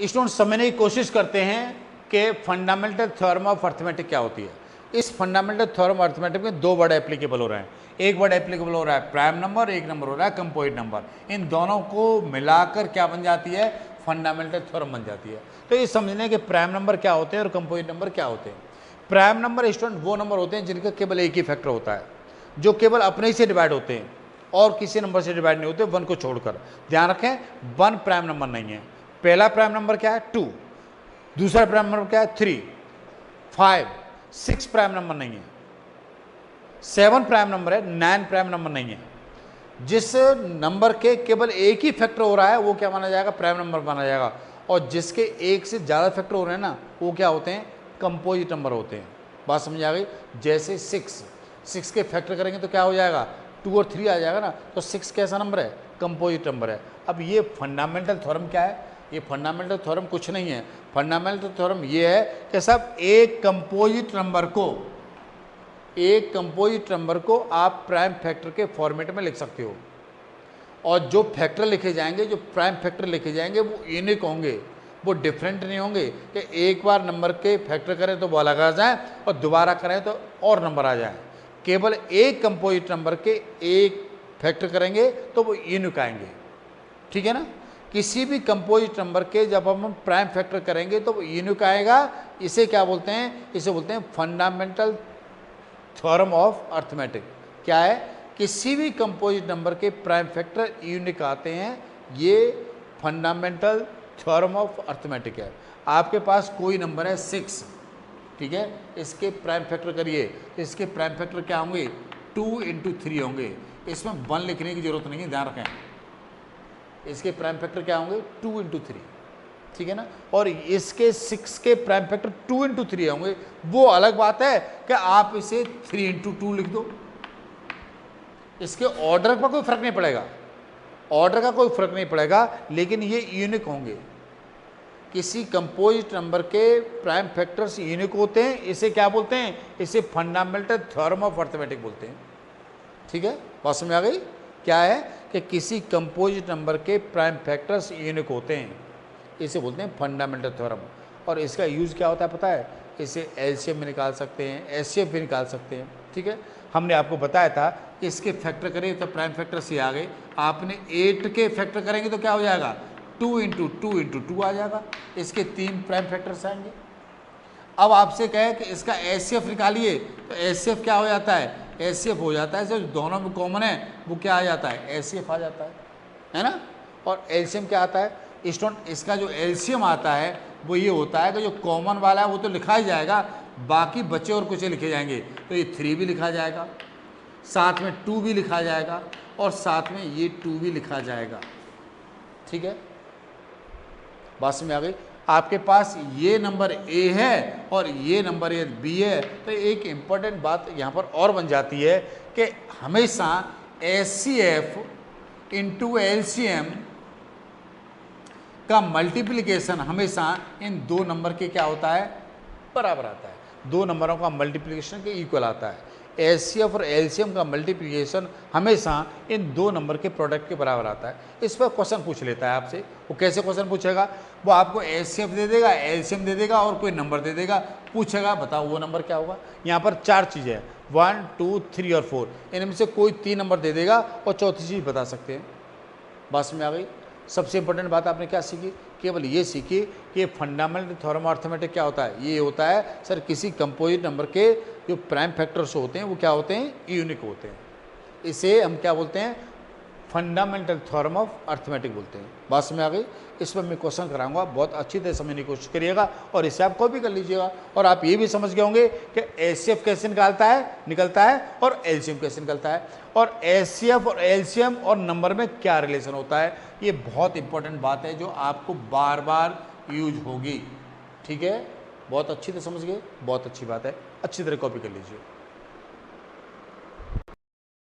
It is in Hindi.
स्टूडेंट समझने की कोशिश करते हैं कि फंडामेंटल थ्योरम ऑफ अर्थमेटिक क्या होती है। इस फंडामेंटल थ्योरम ऑफ अर्थमेटिक में दो वर्ड एप्लीकेबल हो रहे हैं। एक वर्ड एप्लीकेबल हो रहा है प्राइम नंबर, एक नंबर हो रहा है कंपोजिट नंबर। इन दोनों को मिलाकर क्या बन जाती है, फंडामेंटल थ्योरम बन जाती है। तो ये समझने के प्राइम नंबर क्या होते हैं और कंपोजिट नंबर क्या होते हैं। प्राइम नंबर स्टूडेंट वो नंबर होते हैं जिनका केवल एक ही फैक्टर होता है, जो केवल अपने ही से डिवाइड होते हैं और किसी नंबर से डिवाइड नहीं होते, वन को छोड़कर। ध्यान रखें, वन प्राइम नंबर नहीं है। पहला प्राइम नंबर क्या है, 2। दूसरा प्राइम नंबर क्या है, 3, 5, 6 प्राइम नंबर नहीं है। 7 प्राइम नंबर है, 9 प्राइम नंबर नहीं है। जिस नंबर के केवल एक ही फैक्टर हो रहा है वो क्या माना जाएगा, प्राइम नंबर माना जाएगा। और जिसके एक से ज़्यादा फैक्टर हो रहे हैं ना, वो क्या होते हैं, कंपोजिट नंबर होते हैं। बात समझ आ गई। जैसे 6 के फैक्टर करेंगे तो क्या हो जाएगा, 2 और 3 आ जाएगा ना। तो 6 कैसा नंबर है, कंपोजिट नंबर है। अब ये फंडामेंटल थ्योरम क्या है, ये फंडामेंटल थ्योरम कुछ नहीं है। फंडामेंटल थ्योरम ये है कि सब एक कंपोजिट नंबर को आप प्राइम फैक्टर के फॉर्मेट में लिख सकते हो। और जो फैक्टर लिखे जाएंगे, जो प्राइम फैक्टर लिखे जाएंगे, वो यूनिक होंगे, वो डिफरेंट नहीं होंगे कि एक बार नंबर के फैक्टर करें तो वो अलग आ जाए और दोबारा करें तो और नंबर आ जाए। केवल एक कंपोजिट नंबर के एक फैक्टर करेंगे तो वो यूनिक आएंगे। ठीक है ना। किसी भी कंपोजिट नंबर के जब हम प्राइम फैक्टर करेंगे तो वो यूनिक आएगा। इसे क्या बोलते हैं, इसे बोलते हैं फंडामेंटल थ्योरम ऑफ अर्थमेटिक। क्या है, किसी भी कंपोजिट नंबर के प्राइम फैक्टर यूनिक आते हैं। ये फंडामेंटल थ्योरम ऑफ अर्थमेटिक है। आपके पास कोई नंबर है 6, ठीक है, इसके प्राइम फैक्टर करिए तो इसके प्राइम फैक्टर क्या होंगे, 2 × 3 होंगे। इसमें 1 लिखने की जरूरत नहीं है, ध्यान रखें। इसके प्राइम फैक्टर क्या होंगे, 2 × 3, ठीक है ना। और इसके 6 के प्राइम फैक्टर 2 × 3 होंगे। वो अलग बात है कि आप इसे 3 × 2 लिख दो, इसके ऑर्डर पर कोई फर्क नहीं पड़ेगा, ऑर्डर का कोई फर्क नहीं पड़ेगा, लेकिन ये यूनिक होंगे। किसी कंपोजिट नंबर के प्राइम फैक्टर्स यूनिक होते हैं। इसे क्या बोलते हैं, इसे फंडामेंटल थ्योरम ऑफ अर्थमेटिक बोलते हैं। ठीक है, बात समझ आ गई। क्या है कि किसी कंपोजिट नंबर के प्राइम फैक्टर्स यूनिक होते हैं, इसे बोलते हैं फंडामेंटल थ्योरम। और इसका यूज़ क्या होता है पता है, इसे एलसीएम में निकाल सकते हैं, एचसीएफ भी निकाल सकते हैं। ठीक है, हमने आपको बताया था कि इसके फैक्टर करें तो प्राइम फैक्टर से आ गए। आपने 8 के फैक्टर करेंगे तो क्या हो जाएगा, 2 × 2 × 2 आ जाएगा। इसके 3 प्राइम फैक्टर्स आएंगे। अब आपसे कहे कि इसका एचसीएफ निकालिए तो एचसीएफ क्या हो जाता है, एचसीएफ हो जाता है, जो दोनों में कॉमन है वो क्या आ जाता है, एचसीएफ आ जाता है ना। और एलसीएम क्या आता है स्टूडेंट, इसका जो एलसीएम आता है वो ये होता है कि जो कॉमन वाला है वो तो लिखा ही जाएगा, बाकी बचे और कुछ लिखे जाएंगे। तो ये 3 भी लिखा जाएगा, साथ में 2 भी लिखा जाएगा, और साथ में ये 2 भी लिखा जाएगा। ठीक है, बात समझ आ गई। आपके पास ये नंबर ए है और ये नंबर ये बी है। तो एक इम्पॉर्टेंट बात यहाँ पर और बन जाती है कि हमेशा एचसीएफ × एलसीएम का मल्टीप्लिकेशन हमेशा इन दो नंबर के क्या होता है, बराबर आता है। दो नंबरों का मल्टीप्लिकेशन के इक्वल आता है। एचसीएफ और एलसीएम का मल्टीप्लिकेशन हमेशा इन दो नंबर के प्रोडक्ट के बराबर आता है। इस पर क्वेश्चन पूछ लेता है आपसे। वो कैसे क्वेश्चन पूछेगा, वो आपको एचसीएफ दे देगा, एलसीएम दे देगा और कोई नंबर दे देगा, पूछेगा बताओ वो नंबर क्या होगा। यहाँ पर 4 चीज़ें हैं, 1, 2, 3 और 4। इनमें से कोई 3 नंबर दे देगा और चौथी चीज़ बता सकते हैं। बात में आ गई। सबसे इंपॉर्टेंट बात आपने क्या सीखी, केवल ये सीखी कि फंडामेंटल थ्योरम ऑफ अर्थमेटिक क्या होता है। ये होता है सर किसी कंपोजिट नंबर के जो प्राइम फैक्टर्स होते हैं वो क्या होते हैं, यूनिक होते हैं। इसे हम क्या बोलते हैं, फंडामेंटल थ्योरम ऑफ अर्थमेटिक बोलते हैं। बात समझ आ गई। इस पर मैं क्वेश्चन कराऊंगा, बहुत अच्छी तरह समझने की कोशिश करिएगा और इसे आप कॉपी कर लीजिएगा। और आप ये भी समझ गए होंगे कि एचसीएफ कैसे निकलता है और एलसीएम कैसे निकलता है, और एचसीएफ और एलसीएम और नंबर में क्या रिलेशन होता है। ये बहुत इंपॉर्टेंट बात है जो आपको बार बार यूज होगी। ठीक है, बहुत अच्छी तरह समझ गए, बहुत अच्छी बात है, अच्छी तरह कॉपी कर लीजिए।